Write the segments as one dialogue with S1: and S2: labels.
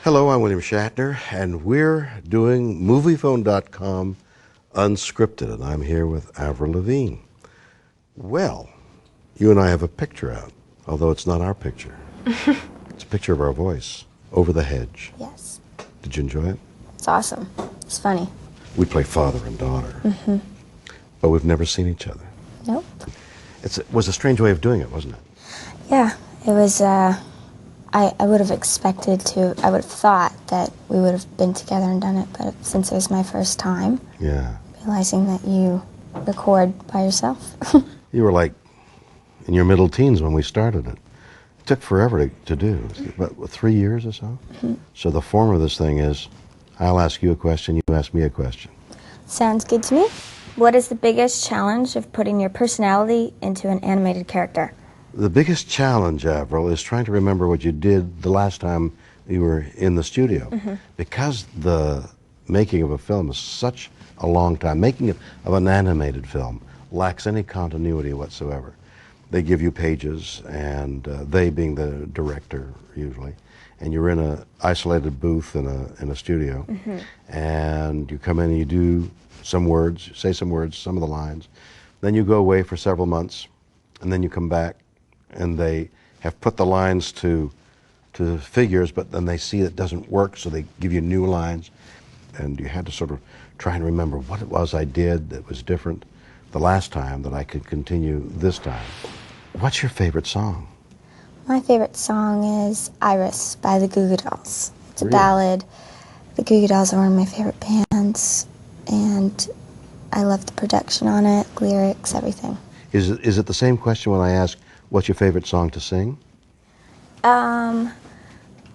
S1: Hello, I'm William Shatner, and we're doing MoviePhone.com Unscripted, and I'm here with Avril Lavigne. Well, you and I have a picture out, although it's not our picture. It's a picture of our voice, Over the Hedge.
S2: Yes.
S1: Did you enjoy it?
S2: It's awesome. It's funny.
S1: We play father and daughter, but we've never seen each other.
S2: Nope.
S1: It was a strange way of doing it, wasn't it?
S2: Yeah, it was, I would have expected to, I would have thought that we would have been together and done it, but since it was my first time,
S1: Yeah.
S2: realizing that you record by yourself.
S1: You were like in your middle teens when we started it. It took forever to do, about 3 years or so? So the form of this thing is, I'll ask you a question, you ask me a question.
S2: Sounds good to me. What is the biggest challenge of putting your personality into an animated character?
S1: The biggest challenge, Avril, is trying to remember what you did the last time you were in the studio. Because the making of a film is such a long time, making it of an animated film lacks any continuity whatsoever. They give you pages, and they being the director usually, and you're in an isolated booth in a studio, and you come in and you do some words, say some words, some of the lines, then you go away for several months, and then you come back, and they have put the lines to figures, but then they see it doesn't work, so they give you new lines, and you had to sort of try and remember what it was I did that was different the last time that I could continue this time. What's your favorite song?
S2: My favorite song is Iris by the Goo Goo Dolls. It's a
S1: Really?
S2: ballad. The Goo Goo Dolls are one of my favorite bands, and I love the production on it, lyrics, everything.
S1: Is it the same question when I ask, what's your favorite song to sing?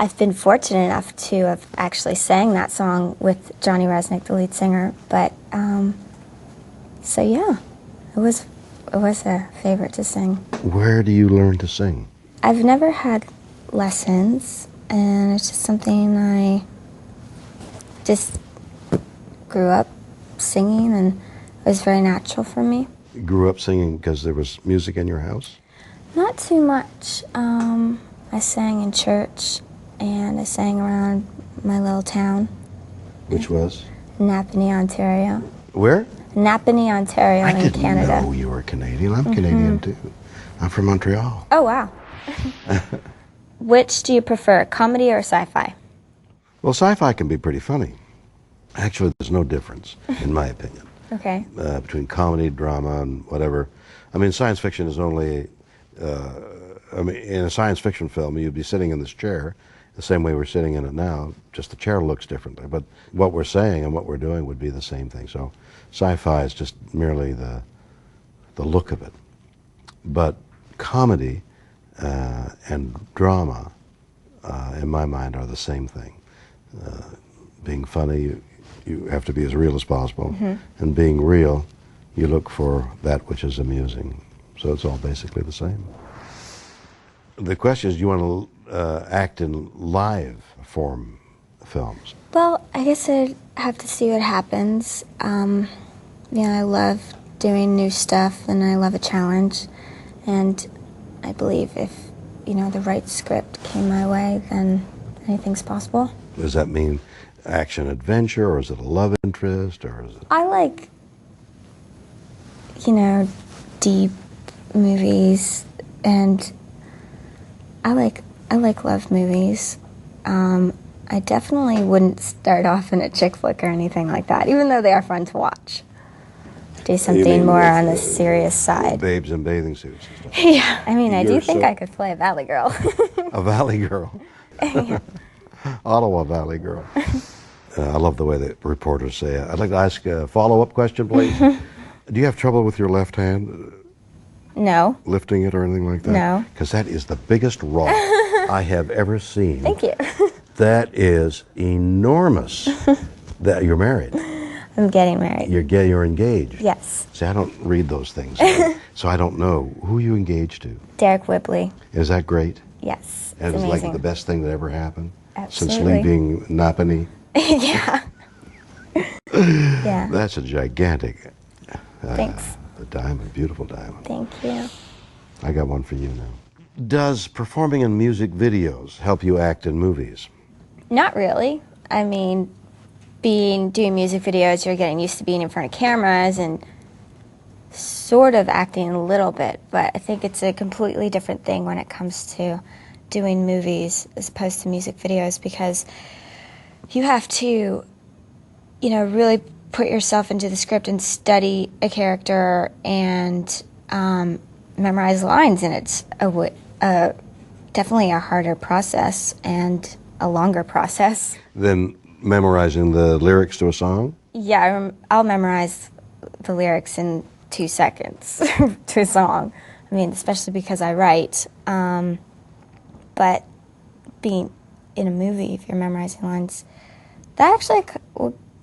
S2: I've been fortunate enough to have actually sang that song with Johnny Resnick, the lead singer, but, so yeah, it was a favorite to sing.
S1: Where do you learn to sing?
S2: I've never had lessons, and it's just something I just grew up singing, and it was very natural for me.
S1: You grew up singing because there was music in your house?
S2: Not too much. I sang in church, and I sang around my little town.
S1: Which was?
S2: Napanee, Ontario.
S1: Where?
S2: Napanee, Ontario in Canada.
S1: I didn't know you were Canadian. I'm Canadian too. I'm from Montreal.
S2: Oh, wow. Which do you prefer, comedy or sci-fi?
S1: Well, sci-fi can be pretty funny. Actually, there's no difference, in my opinion,
S2: Okay.
S1: between comedy, drama, and whatever. I mean, science fiction is only... in a science fiction film, you'd be sitting in this chair the same way we're sitting in it now, just the chair looks differently. But what we're saying and what we're doing would be the same thing. So sci-fi is just merely the look of it. But comedy and drama, in my mind, are the same thing. Being funny, you have to be as real as possible. And being real, you look for that which is amusing. So it's all basically the same. The question is, do you want to act in live form films?
S2: Well, I guess I'd have to see what happens. I love doing new stuff, and I love a challenge. And I believe if, the right script came my way, then anything's possible.
S1: Does that mean action-adventure, or is it a love interest, or is it...
S2: I like, deep movies, and I like love movies. I definitely wouldn't start off in a chick flick or anything like that, even though they are fun to watch. Do something more on the serious side.
S1: Babes in bathing suits and stuff.
S2: Yeah, I do think I could play a valley girl.
S1: A valley girl. Ottawa Valley girl. I love the way that reporters say it. I'd like to ask a follow-up question, please. Do you have trouble with your left hand?
S2: No.
S1: Lifting it or anything like that?
S2: No.
S1: Because that is the biggest rock I have ever seen.
S2: Thank you.
S1: That is enormous. That you're married.
S2: I'm getting married.
S1: You're engaged.
S2: Yes.
S1: See, I don't read those things, so I don't know. Who are you engaged to?
S2: Derek Whibley.
S1: Is that great?
S2: Yes.
S1: And it's
S2: amazing.
S1: like the best thing that ever happened?
S2: Absolutely.
S1: Since leaving Napanee?
S2: Yeah. Yeah.
S1: That's a gigantic
S2: Thanks.
S1: a diamond, beautiful diamond.
S2: Thank you.
S1: I got one for you now. Does performing in music videos help you act in movies?
S2: Not really. I mean, doing music videos, you're getting used to being in front of cameras and sort of acting a little bit, but I think it's a completely different thing when it comes to doing movies as opposed to music videos, because you have to, really put yourself into the script and study a character and memorize lines, and it's definitely a harder process and a longer process.
S1: Then memorizing the lyrics to a song?
S2: Yeah, I'll memorize the lyrics in 2 seconds to a song. I mean, especially because I write. But being in a movie, if you're memorizing lines, that actually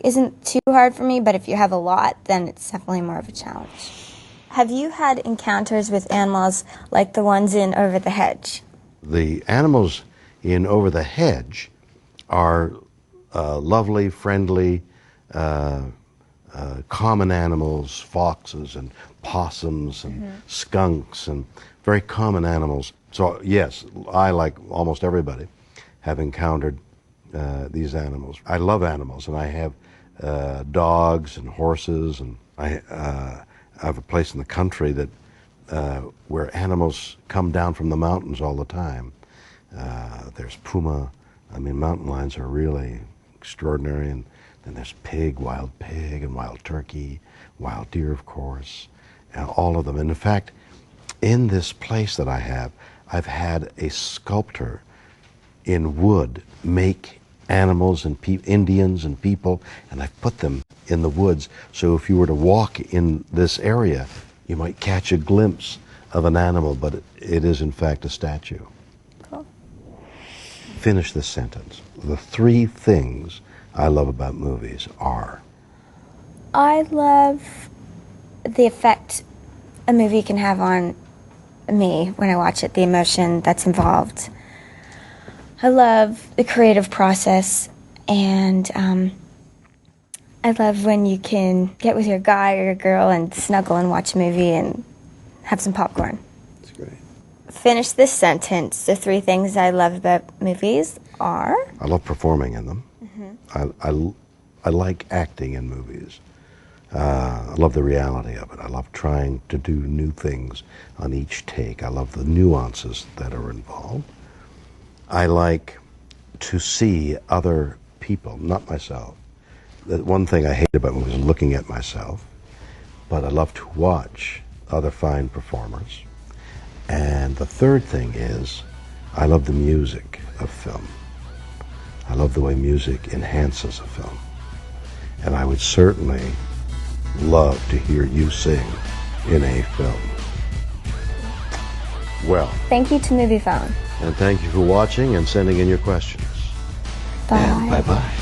S2: isn't too hard for me, but if you have a lot, then it's definitely more of a challenge. Have you had encounters with animals like the ones in Over the Hedge?
S1: The animals in Over the Hedge are lovely, friendly, common animals, foxes and possums and skunks, and very common animals. So yes, I, like almost everybody, have encountered these animals. I love animals, and I have dogs and horses, and I have a place in the country that where animals come down from the mountains all the time. There's puma. I mean, mountain lions are really extraordinary, and then there's wild pig, and wild turkey, wild deer, of course, all of them. And in fact, in this place that I've had a sculptor in wood make animals and Indians and people, and I've put them in the woods. So if you were to walk in this area, you might catch a glimpse of an animal, but it is in fact a statue.
S2: Cool.
S1: Finish this sentence. The 3 things I love about movies are?
S2: I love the effect a movie can have on me when I watch it, the emotion that's involved. I love the creative process, and I love when you can get with your guy or your girl and snuggle and watch a movie and have some popcorn.
S1: That's great.
S2: Finish this sentence. The 3 things I love about movies are?
S1: I love performing in them. I like acting in movies. I love the reality of it. I love trying to do new things on each take. I love the nuances that are involved. I like to see other people, not myself. The one thing I hate about movies is looking at myself, but I love to watch other fine performers. And the third thing is, I love the music of film. I love the way music enhances a film. And I would certainly love to hear you sing in a film. Well,
S2: Thank you to Movie Phone.
S1: and thank you for watching and sending in your questions.
S2: Bye.
S1: And bye-bye.